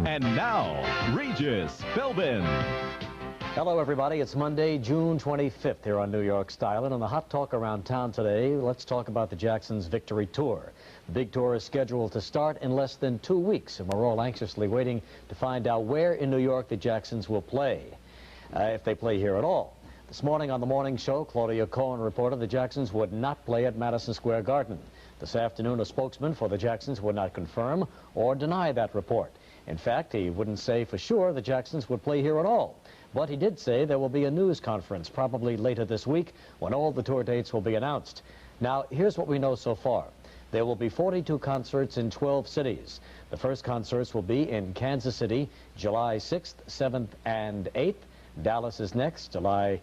And now, Regis Philbin. Hello, everybody. It's Monday, June 25th here on New York Style. And on the hot talk around town today, let's talk about the Jacksons' Victory Tour. The big tour is scheduled to start in less than 2 weeks, and we're all anxiously waiting to find out where in New York the Jacksons will play, if they play here at all. This morning on the morning show, Claudia Cohen reported the Jacksons would not play at Madison Square Garden. This afternoon, a spokesman for the Jacksons would not confirm or deny that report. In fact, he wouldn't say for sure the Jacksons would play here at all. But he did say there will be a news conference probably later this week when all the tour dates will be announced. Now, here's what we know so far. There will be 42 concerts in 12 cities. The first concerts will be in Kansas City, July 6th, 7th, and 8th. Dallas is next, July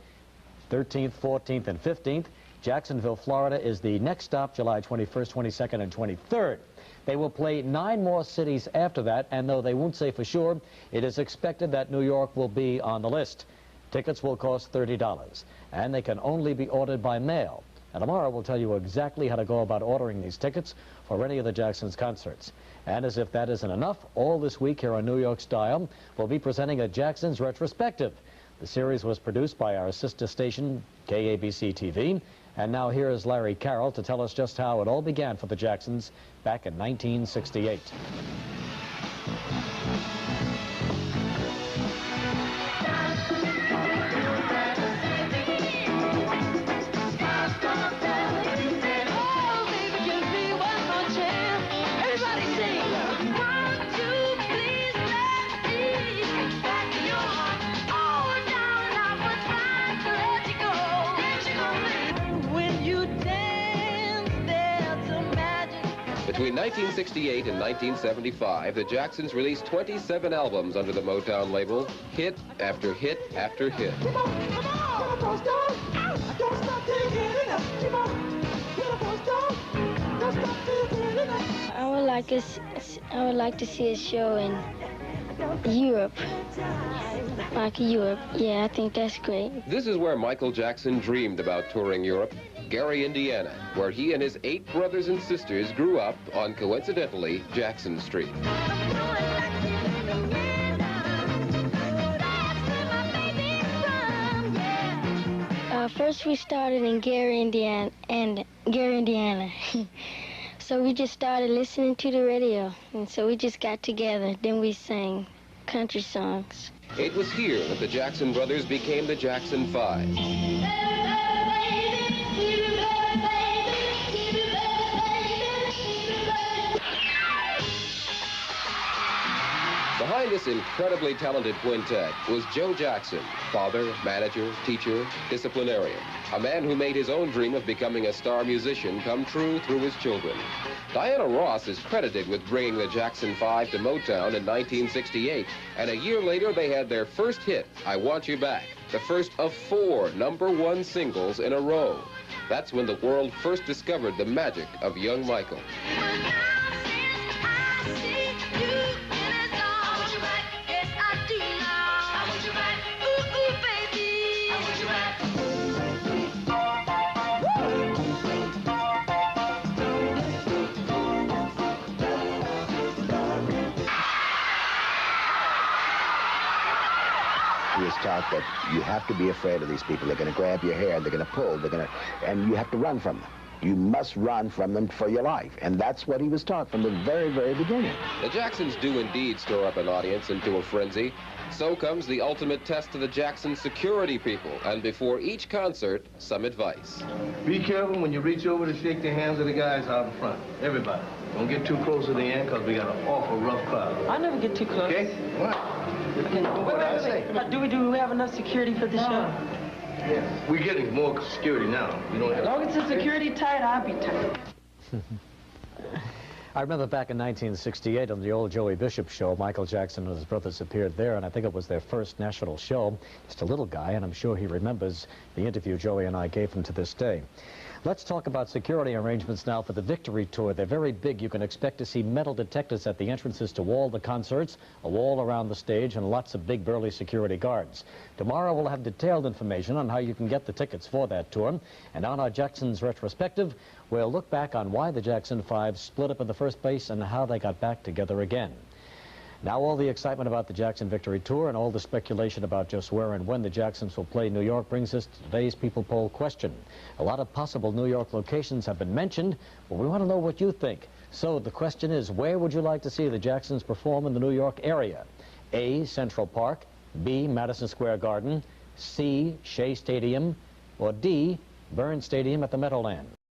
13th, 14th, and 15th. Jacksonville, Florida is the next stop, July 21st, 22nd, and 23rd. They will play 9 more cities after that, and though they won't say for sure, it is expected that New York will be on the list. Tickets will cost $30, and they can only be ordered by mail. And tomorrow we'll tell you exactly how to go about ordering these tickets for any of the Jacksons' concerts. And as if that isn't enough, all this week here on New York Style, we'll be presenting a Jacksons retrospective. The series was produced by our sister station, KABC-TV. And now here is Larry Carroll to tell us just how it all began for the Jacksons back in 1968. Between 1968 and 1975, the Jacksons released 27 albums under the Motown label, hit after hit after hit. I would like to see a show in Europe. Like Europe. Yeah, I think that's great. This is where Michael Jackson dreamed about touring Europe. Gary, Indiana, where he and his 8 brothers and sisters grew up on, coincidentally, Jackson Street. First we started in Gary, Indiana, So we just started listening to the radio, and so we just got together. Then we sang country songs. It was here that the Jackson brothers became the Jackson 5. Behind this incredibly talented quintet was Joe Jackson, father, manager, teacher, disciplinarian, a man who made his own dream of becoming a star musician come true through his children. Diana Ross is credited with bringing the Jackson 5 to Motown in 1968, and a year later they had their first hit, I Want You Back, the first of 4 #1 singles in a row. That's when the world first discovered the magic of young Michael. He was taught that you have to be afraid of these people. They're going to grab your hair, they're going to pull, and you have to run from them. You must run from them for your life. And that's what he was taught from the very, very beginning. The Jacksons do indeed stir up an audience into a frenzy. So comes the ultimate test to the Jackson security people. And before each concert, some advice. Be careful when you reach over to shake the hands of the guys out in front. Everybody. Don't get too close to the end because we got an awful rough crowd. I never get too close. Okay? What? Wait. Do we have enough security for the show? Yes. We're getting more security now. We don't have... As long as the security tight, I'll be tight. I remember back in 1968 on the old Joey Bishop show, Michael Jackson and his brothers appeared there, and I think it was their first national show. Just a little guy, and I'm sure he remembers the interview Joey and I gave him to this day. Let's talk about security arrangements now for the Victory Tour. They're very big. You can expect to see metal detectors at the entrances to all the concerts, a wall around the stage, and lots of big burly security guards. Tomorrow we'll have detailed information on how you can get the tickets for that tour. And on our Jacksons retrospective, we'll look back on why the Jackson 5 split up in the first place and how they got back together again. Now all the excitement about the Jackson Victory Tour and all the speculation about just where and when the Jacksons will play New York brings us to today's People Poll question. A lot of possible New York locations have been mentioned, but we want to know what you think. So the question is, where would you like to see the Jacksons perform in the New York area? A, Central Park, B, Madison Square Garden, C, Shea Stadium, or D, Burns Stadium at the Meadowlands?